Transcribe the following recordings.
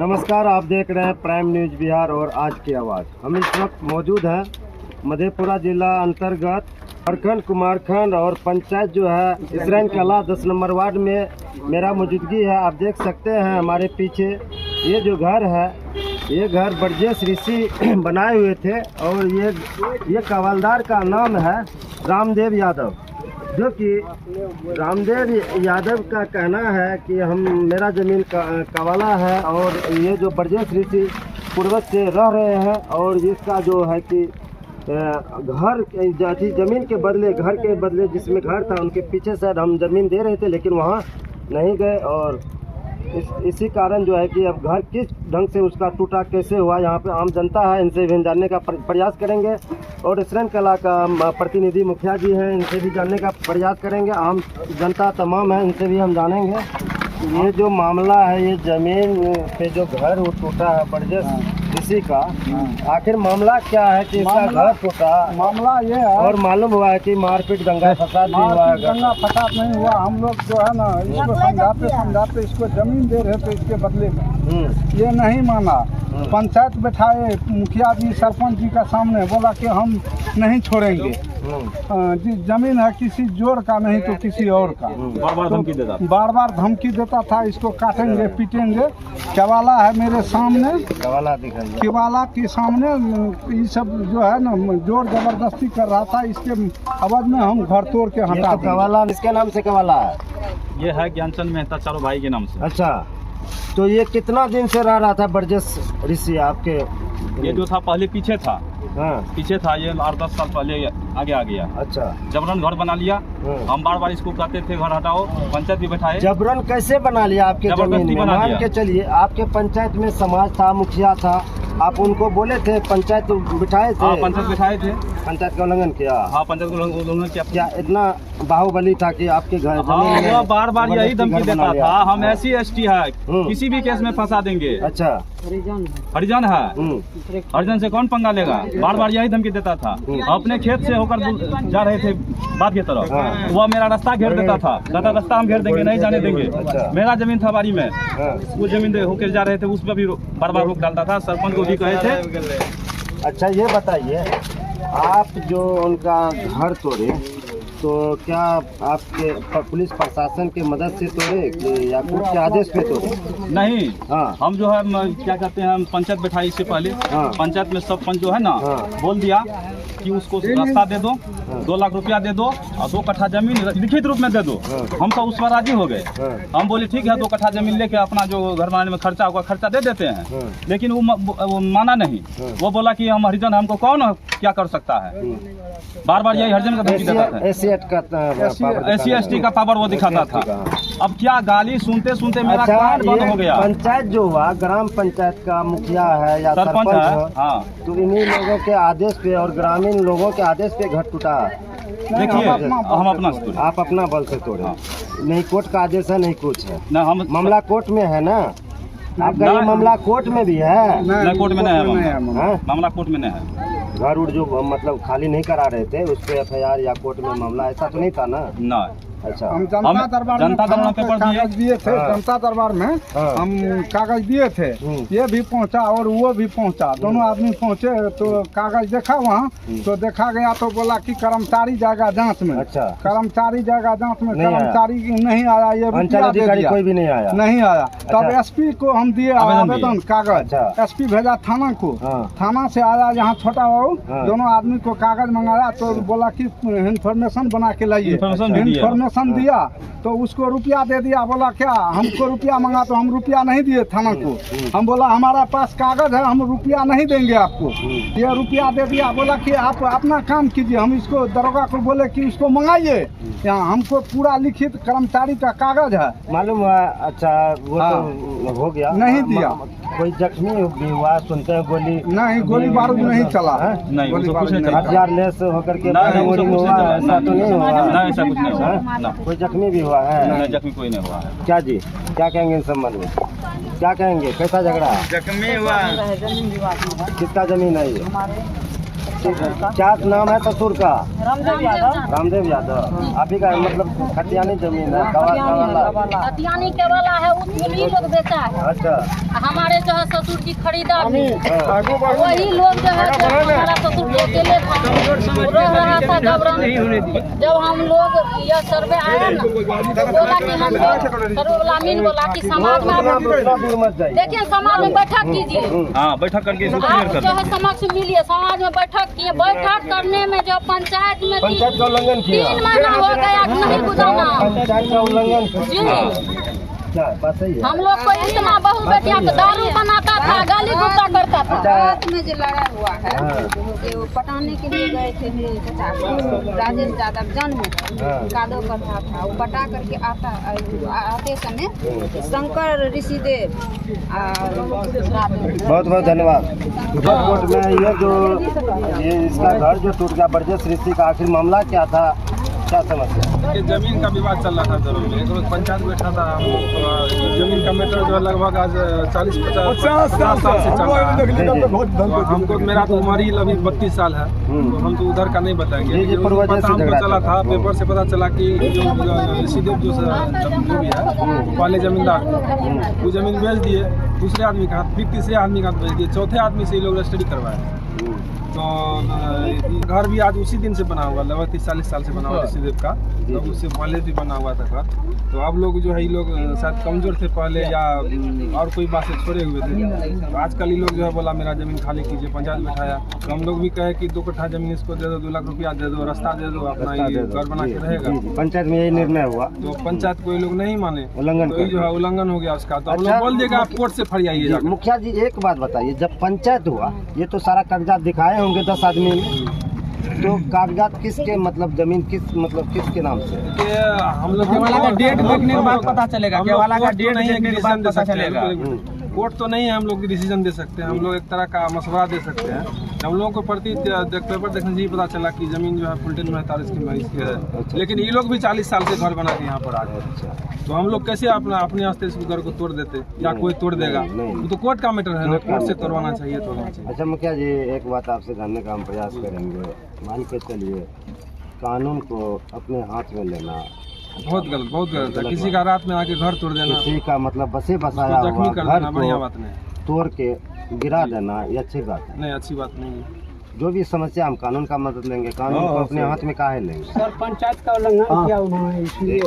नमस्कार, आप देख रहे हैं प्राइम न्यूज बिहार और आज की आवाज़। हम इस वक्त मौजूद हैं मधेपुरा जिला अंतर्गत प्रखंड कुमारखंड और पंचायत जो है इसरैन कला 10 नंबर वार्ड में मेरा मौजूदगी है। आप देख सकते हैं हमारे पीछे ये जो घर है, ये घर ब्रजेश ऋषि बनाए हुए थे और ये कवालदार का नाम है रामदेव यादव, जो कि रामदेव यादव का कहना है कि मेरा ज़मीन कवाला है और ये जो ब्रजेश ऋषि पूर्वज से रह रहे हैं और इसका जो है कि घर ज़मीन के बदले घर के बदले जिसमें घर था उनके पीछे शायद हम ज़मीन दे रहे थे, लेकिन वहाँ नहीं गए और इसी कारण जो है कि अब घर किस ढंग से उसका टूटा कैसे हुआ, यहाँ पे आम जनता है, इनसे भी जानने का प्रयास करेंगे और इसरैन कला का प्रतिनिधि मुखिया जी हैं, इनसे भी जानने का प्रयास करेंगे। आम जनता तमाम है, इनसे भी हम जानेंगे ये जो मामला है, ये ज़मीन पे जो घर वो टूटा है ब्रजेश ऋषि का, आखिर मामला क्या है कि इसका घर टूटा? मामला ये है और मालूम हुआ है कि मारपीट दंगा फसाद भी हुआ है। दंगा फसाद नहीं हुआ, हम लोग जो है ना इसको समझाते इसको जमीन दे रहे थे इसके बदले में, ये नहीं माना। पंचायत बैठाए मुखिया जी सरपंच जी का सामने, बोला कि हम नहीं छोड़ेंगे जी, जमीन है किसी जोर का नहीं तो किसी और का। बार बार धमकी देता था, इसको काटेंगे पीटेंगे। केवाला है मेरे सामने, केवाला दिखाइए, केवाला के सामने ये सब जो है ना जोर जबरदस्ती कर रहा था, इसके अवध में हम घर तोड़ के हटा दिए। केवाला इसके नाम से केवाला है, ये है ज्ञानचंद मेहता चारों भाई के नाम से। अच्छा, तो ये कितना दिन से रह रहा था ब्रजेश ऋषि आपके? ये जो था पहले पीछे था, हाँ पीछे था, ये 8-10 साल पहले आगे आ गया। अच्छा, जबरन घर बना लिया। हम बार बार इसको कहते थे घर हटाओ, पंचायत भी बैठाए। जबरन कैसे बना लिया आपके जमीन में? मान के चलिए आपके पंचायत में समाज था, मुखिया था, आप उनको बोले थे, पंचायत बिठाए थे? हाँ, पंचायत बिठाए थे। पंचायत का उल्लंघन किया? हाँ, पंचायत का उल्लंघन किया। क्या इतना बाहुबली था कि आपके घर जमीन में बार बार यही धमकी देता था, हम SC/ST है, किसी भी केस में फंसा देंगे। अच्छा, हरिजन है, हरिजन से कौन पंगा लेगा? बार बार यही धमकी देता था। अपने खेत से होकर जा रहे थे बात की तरफ, वह मेरा रास्ता घेर देता था, कहता रास्ता हम घेर देंगे, नहीं जाने देंगे। मेरा जमीन था बारी में, वो जमीन होकर जा रहे थे, उस पर भी बार बार रोक डालता था। सरपंच को भी कहे थे। अच्छा, ये बताइए, आप जो उनका घर तोड़े तो क्या आपके पुलिस प्रशासन की मदद से तोड़े कि या कोर्ट के आदेश पे तोड़े? नहीं, हाँ, हम जो है क्या कहते हैं, हम पंचायत बैठाई इससे पहले। हाँ, पंचायत में सरपंच जो है ना, बोल दिया कि उसको रास्ता दे दो, 2 लाख रुपया दे दो और 2 कट्ठा जमीन लिखित रूप में दे दो। हम तो उस पर राजी हो गए। हम बोले ठीक है, 2 कट्ठा जमीन लेके अपना जो घर बनाने में खर्चा होगा खर्चा दे देते हैं। लेकिन वो माना नहीं, वो बोला कि हम हरिजन, हमको कौन क्या कर सकता है। बार बार यही हरिजन का धमकी देता था। SC/ST का पावर वो दिखाता था। अब क्या गाली सुनते सुनते मेरा कान बंद हो गया। पंचायत जो हुआ, ग्राम पंचायत का मुखिया है या सरपंच है, हाँ, तो इन्हीं लोगों के आदेश पे और ग्रामीण लोगों के आदेश पे घर टूटा। देखिए, हम अपना आप अपना बल से तोड़े, नहीं कोर्ट का आदेश है, नहीं कुछ है ना। हम मामला कोर्ट में है ना, आपका ये मामला कोर्ट में भी है? नहीं, कोर्ट में नहीं है मामला, कोर्ट में नहीं है। घर उड़ जो मतलब खाली नहीं करा रहे थे उस पे FIR या कोर्ट में मामला ऐसा तो नहीं था ना? ना। अच्छा, हम जनता दरबार में कागज दिए थे। जनता दरबार में हम कागज दिए थे, ये भी पहुंचा और वो भी पहुंचा, दोनों आदमी पहुंचे तो कागज देखा वहाँ, तो देखा गया तो बोला कि कर्मचारी जाएगा जांच में। अच्छा, कर्मचारी जाएगा जांच में, कर्मचारी नहीं आया, ये अधिकारी कोई भी नहीं आया, नहीं आया। तब SP को हम दिए आवेदन कागज, SP भेजा थाना को, थाना से आया यहाँ छोटा बाबू, दोनों आदमी को कागज मंगाया तो बोला कि इन्फॉर्मेशन बना के लाइए। इन्फॉर्मेशन दिया तो उसको रुपया दे दिया, बोला क्या हमको रुपया मंगा, तो हम रुपया नहीं दिए थाना को। हम बोला हमारा पास कागज है, हम रुपया नहीं देंगे आपको। ये रुपया दे दिया, बोला कि आप अपना काम कीजिए। हम इसको दरोगा को बोले कि उसको मंगाइए, यहाँ हमको पूरा लिखित कर्मचारी का कागज है, मालूम हुआ। अच्छा, वो तो हो गया, नहीं दिया। कोई जख्मी भी हुआ सुनते हैं? गोली नहीं, गोली बारूद नहीं चला है, नहीं, गोली बारूद नहीं, हथियार लेस होकर के हुआ, ऐसा कुछ नहीं हुआ। कोई जख्मी भी हुआ है? नहीं, जख्मी कोई नहीं हुआ है। क्या जी, क्या कहेंगे इस संबंध में? क्या कहेंगे, कैसा झगड़ा? जख्मी हुआ, किसका जमीन है ये? क्या नाम है ससुर का? रामदेव यादव। रामदेव यादव। आप ही का मतलब खतियानी जमीन है? खतियानी के वाला है, वही लोग बेचा है। अच्छा। हमारे जो है ससुर जी खरीदा भी, वही लोग जो है हमारा ससुर जी अकेले रह रहा था। जब हम लोग यह सर्वे आया ना, तो बोला कि हम सर्वे वाला अमीन बोला कि समाज में देखिए, समाज में बैठक कीजिए। हाँ, बैठक करके इसको क्लियर कर जो है समक्ष मिलिए, समाज में बैठक किए। बैठक करने में जो पंचायत में पंचायत का उल्लंघन किया। 3 महीना हो गया कि नहीं गुजारना। पंचायत का उल्लंघन जी, क्या बात सही है? हम लोग को इतना बहु बेटिया के दारू बनाता था, गाली गुस्सा करता था। रात में जो लड़ा हुआ है, वो पटाने के लिए गए थे मेरे चाचा राजेश यादव जन्म कादो कर रहा था। वो पटा करके आते समय शंकर ऋषिदेव बहुत बहुत धन्यवाद। कोर्ट में ये इसका घर जो टूट गया, ब्रजेश ऋषि का आखिर मामला क्या था, क्या समस्या? ये जमीन का विवाद चल रहा था जरूर में। एक रोज पंचायत बैठा था, जमीन का मैटर जो है लगभग आज 40-50 साल से चल रहा है। हमको मेरा तो उम्र ही अभी 32 साल है, तो हम तो उधर का नहीं बताएंगे। पता हमको चला था, पेपर से पता चला कि जो ऋषिदेव जो भी है पहले जमींदार वो जमीन बेच दिए, दूसरे आदमी का हाथ, फिर तीसरे आदमी का हाथ बेच दिए, चौथे आदमी से ये लोग रजिस्ट्री करवाए। तो घर भी आज उसी दिन से बना हुआ, लगभग 30-40 साल से बना हुआ ऋषिदेव का, तो उससे पहले भी बना हुआ था घर। तो अब लोग जो है ये लोग शायद कमजोर थे पहले, या और कोई बात से छोड़े हुए थे। तो आजकल ये लोग जो है बोला मेरा जमीन खाली कीजिए, पंचायत बैठाया। तो हम लोग भी कहे कि 2 कट्ठा जमीन इसको दे दो, 2 लाख रुपया दे दो, रास्ता दे दो, अपना ये घर बना के रहेगा। पंचायत में यही निर्णय हुआ, तो पंचायत को ये लोग नहीं माने, उल्लंघन तो ये जो है उल्लंघन हो गया उसका। तो हम लोग बोल देगा आप कोर्ट से फरियाइए। मुखिया जी एक बात बताइए, जब पंचायत हुआ ये तो सारा कागजात दिखाए होंगे 10 आदमी में, तो कागजात किसके मतलब जमीन किसके नाम से? हम लोग का डेट देखने के बाद पता चलेगा, केवाला का डेट देखने के बाद पता चलेगा। कोर्ट तो नहीं है हम लोग डिसीजन दे सकते हैं, हम लोग एक तरह का मशवरा दे सकते हैं। हम लोगों को प्रति पेपर देखने से ही पता चला कि जमीन जो है फुलटन में 48 की मरीज की है, लेकिन ये लोग भी 40 साल से घर बना के यहाँ पर आ गए। तो हम लोग कैसे अपने वास्ते इस घर को तोड़ देते, या कोई तोड़ देगा? वो तो कोर्ट का मैटर है ना, कोर्ट से तोड़वाना चाहिए। अच्छा मुखिया जी, एक बात आपसे जानने का हम प्रयास करेंगे। मान के चलिए कानून को अपने हाथ में लेना बहुत गलत है। किसी का रात में आके घर तोड़ देना, किसी का मतलब बसे बसाया जख्मी हुआ कर घर देना, बढ़िया बात नहीं। तोड़ के गिरा देना ये अच्छी बात है? नहीं, अच्छी बात नहीं है। जो भी समस्या हम कानून का मदद लेंगे, कानून को अपने हाथ में काहे लेंगे? सर पंचायत का उल्लंघन किया उन्होंने, इसलिए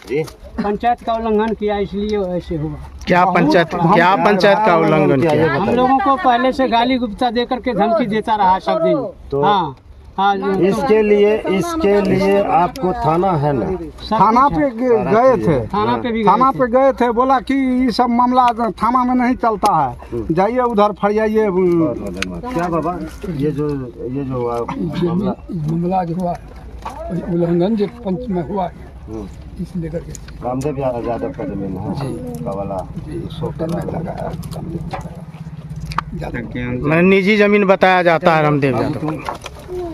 जी पंचायत का उल्लंघन किया इसलिए ऐसे हुआ। क्या पंचायत का उल्लंघन किया? हम लोगों को पहले से गाली गुप्ता दे करके धमकी देता रहा सब दिन। तो हाँ हाँ, इसके लिए आपको थाना है ना? थाना पे गए थे, थाना पे भी थाना पे गए थे। बोला कि ये सब मामला थाना में नहीं चलता है, जाइए उधर फरियाइए। क्या बाबा ये जो हुआ मामला जो हुआ उल्लंघन जो पंच में हुआ इस लेकर के रामदेव यादव का जमीन है वाला निजी जमीन बताया जाता है रामदेव यादव।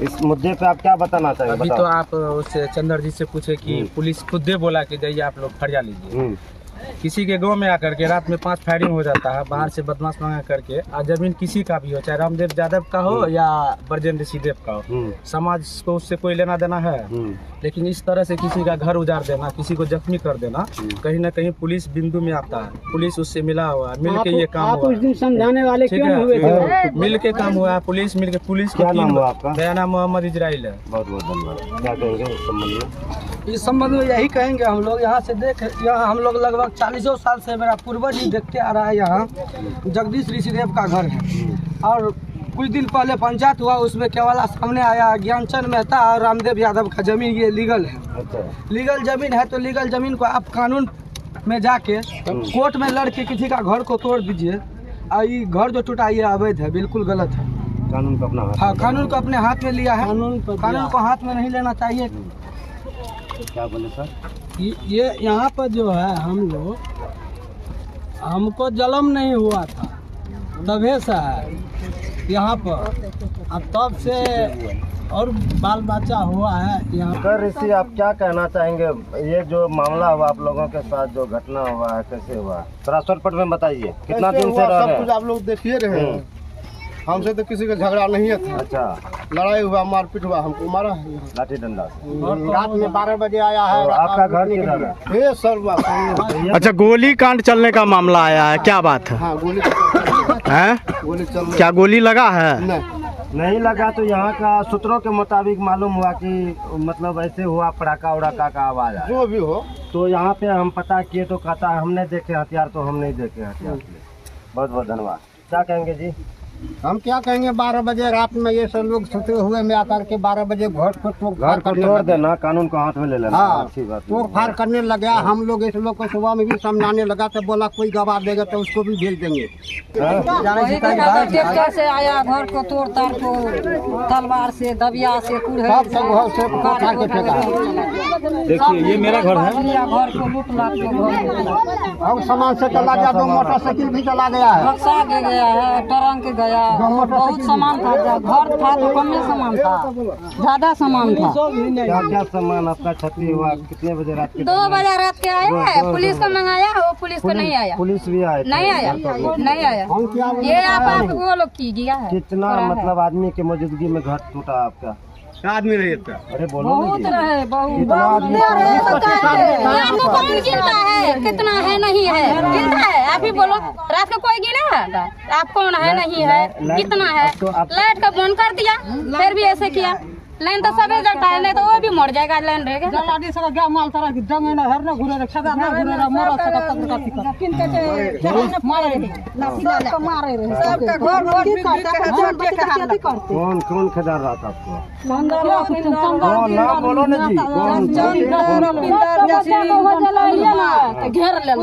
इस मुद्दे पे आप क्या बताना चाहिए? अभी तो आप उससे चंदर जी से पूछे कि पुलिस खुद बोला कि जाइए आप लोग फरिया लीजिए। किसी के गांव में आकर के रात में 5 फायरिंग हो जाता है, बाहर से बदमाश मंगा करके, और जमीन किसी का भी हो, चाहे रामदेव यादव का हो या ब्रजेश ऋषिदेव का हो, समाज को उससे कोई लेना देना है। लेकिन इस तरह से किसी का घर उजाड़ देना, किसी को जख्मी कर देना, कहीं ना कहीं पुलिस बिंदु में आता है। पुलिस उससे मिला हुआ है, मिल के ये काम हुआ। उस दिन समझाने वाले क्यों हुए थे? मिल के काम हुआ है, पुलिस मिल के। पुलिस क्या नाम हुआ आपका? मेरा नाम मोहम्मद इजराइल है। बहुत बहुत धन्यवाद। क्या कहेंगे इस संबंध में? इस संबंध में यही कहेंगे, हम लोग यहाँ से यहाँ हम लोग लगभग 40 साल से, मेरा पूर्वज ही देखते आ रहा है। यहाँ जगदीश ऋषिदेव का घर है, और कुछ दिन पहले पंचायत हुआ, उसमें केवला सामने आया ज्ञानचंद मेहता और रामदेव यादव का जमीन ये लीगल है। लीगल जमीन है, तो लीगल जमीन को आप कानून में जाके कोर्ट में लड़ के किसी का घर को तोड़ दीजिए। और ये घर जो टूटा ये अवैध है, बिल्कुल गलत है। कानून को अपना हाँ, कानून को अपने हाथ में लिया है, कानून को हाथ में नहीं लेना चाहिए। क्या बोले सर? ये यहाँ पर जो है हम लोग, हमको जन्म नहीं हुआ था तभी से है यहाँ पर, अब तब से और बाल बच्चा हुआ है यहाँ। सर ऋषि आप क्या कहना चाहेंगे? ये जो मामला हुआ आप लोगों के साथ, जो घटना हुआ है, कैसे हुआ? थोड़ा शॉर्टकट में बताइए। कितना दिन से रह रहे हैं? आप लोग देखिए रहे हैं। हमसे तो किसी का झगड़ा नहीं है था। अच्छा, लड़ाई हुआ, मारपीट हुआ, हमको मारा है। लाठी डंडा से। रात में 12 बजे आया है। और आपका घर किधर है? ये सर अच्छा, गोली कांड चलने का मामला आया है, क्या बात है? हाँ, गोली हैं? क्या गोली लगा है? नहीं लगा। तो यहाँ का सूत्रों के मुताबिक मालूम हुआ कि मतलब ऐसे हुआ, पटाखा उड़ाका का आवाज आया। जो भी हो, तो यहाँ पे हम पता किए तो कहता है हमने देखे हथियार, तो हम नहीं देखे हथियार। बहुत बहुत धन्यवाद। क्या कहेंगे जी? हम क्या कहेंगे, 12 बजे रात में ये सब लोग सोते हुए में आकर के 12 बजे घर को तोड़ देना, कानून को हाथ में ले लेना। हाँ, अच्छी बात। तोड़ फाड़ करने लगा। हम लोग इस लोग को सुबह में भी समझाने लगा, तो बोला कोई गवाह देगा तो उसको भी भेज देंगे। ट्रैक्टर से आया, घर को तोड़ ताड़ को तलवार से, दबिया से, देखिए ये मेरा घर है। घर को लूट लाट के और सामान से चला गया, 2 मोटरसाइकिल भी चला गया है, बक्सा के गया है, ट्रंक गया, बहुत सामान था। घर था तो कम में सामान था, ज्यादा सामान था। क्या क्या सामान आपका क्षति हुआ? कितने बजे रात के? 2 बजे रात के आया है, पुलिस को मंगाया, वो पुलिस को नहीं आया। पुलिस भी आए? नहीं आया, नहीं आया। ये आप वो लोग की गया है। कितना मतलब आदमी की मौजूदगी में घर टूटा आपका? आदमी नहीं था। अरे बोलो बहुत ना जी। रहे, बहुत कितना आदमी? कौन गिनता है कितना है नहीं है? गिनता है? आप ही बोलो, रात को कोई गिना है? आप कौन है नहीं है, कितना है? लाइट का बंद कर दिया, फिर भी ऐसे किया। लाइन तो सबे जलता है, नहीं तो वो भी मर जाएगा। लाइन रहेगा जलाडी से क्या माल सारा जंग ना हर ना घुरे खदा ना घुरे मरो से तक का किन के मारे मारे रहे सबका घर घर कौन कौन खदार रहा था आपको? कौन नाम बोलो ना जी। कौन? घेर ले